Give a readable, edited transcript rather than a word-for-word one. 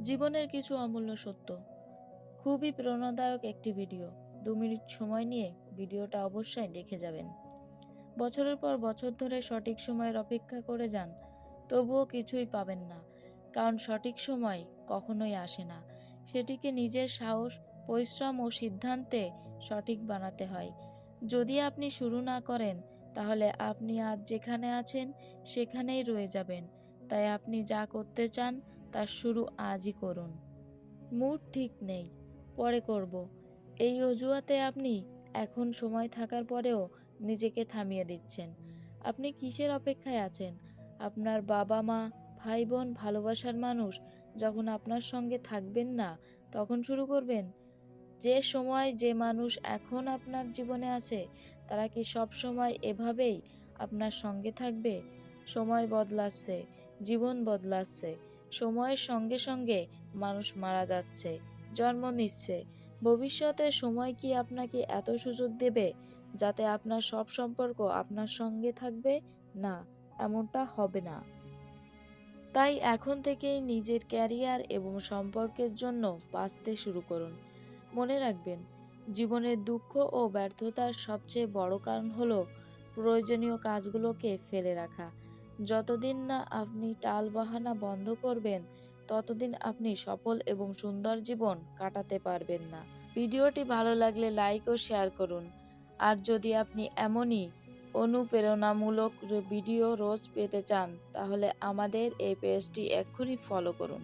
জীবনের কিছু অমূল্য সত্য। খুবই প্রেরণাদায়ক একটি ভিডিও। 2 মিনিট সময় নিয়ে ভিডিওটা অবশ্যই দেখে যাবেন। বছরের পর বছর ধরে সঠিক সময়ের অপেক্ষা করে যান, তবুও কিছুই পাবেন না। কারণ সঠিক সময় কখনোই আসে না। সেটিকে নিজের সাহস, পরিশ্রম ও সিদ্ধান্তে সঠিক বানাতে হয়। যদি আপনি শুরু না করেন, তাহলে আপনি আজ যেখানে আছেন সেখানেই রয়ে যাবেন। তাই আপনি যা করতে চান তার শুরু আজই করুন। মুড ঠিক নেই, পরে করব, এই অজুহাতে আপনি এখন সময় থাকার পরেও নিজেকে থামিয়ে দিচ্ছেন। আপনি কিসের অপেক্ষায় আছেন? আপনার বাবা মা, ভাই বোন, ভালোবাসার মানুষ যখন আপনার সঙ্গে থাকবেন না, তখন শুরু করবেন? যে সময় যে মানুষ এখন আপনার জীবনে আছে, তারা কি সব সময় এভাবেই আপনার সঙ্গে থাকবে? সময় বদলাচ্ছে, জীবন বদলাচ্ছে। সময়ের সঙ্গে সঙ্গে মানুষ মারা যাচ্ছে, জন্ম নিচ্ছে। ভবিষ্যতে সময় কি আপনাকে এত সুযোগ দেবে যাতে আপনার সব সম্পর্ক আপনার সঙ্গে থাকবে? না, এমনটা হবে না। তাই এখন থেকেই নিজের ক্যারিয়ার এবং সম্পর্কের জন্য বাঁচতে শুরু করুন। মনে রাখবেন, জীবনের দুঃখ ও ব্যর্থতার সবচেয়ে বড় কারণ হলো প্রয়োজনীয় কাজগুলোকে ফেলে রাখা। যতদিন না আপনি টালবাহানা বন্ধ করবেন, ততদিন আপনি সফল এবং সুন্দর জীবন কাটাতে পারবেন না। ভিডিওটি ভালো লাগলে লাইক ও শেয়ার করুন। আর যদি আপনি এমনই অনুপ্রেরণামূলক ভিডিও রোজ পেতে চান, তাহলে আমাদের এই পেজটি এক্ষুনি ফলো করুন।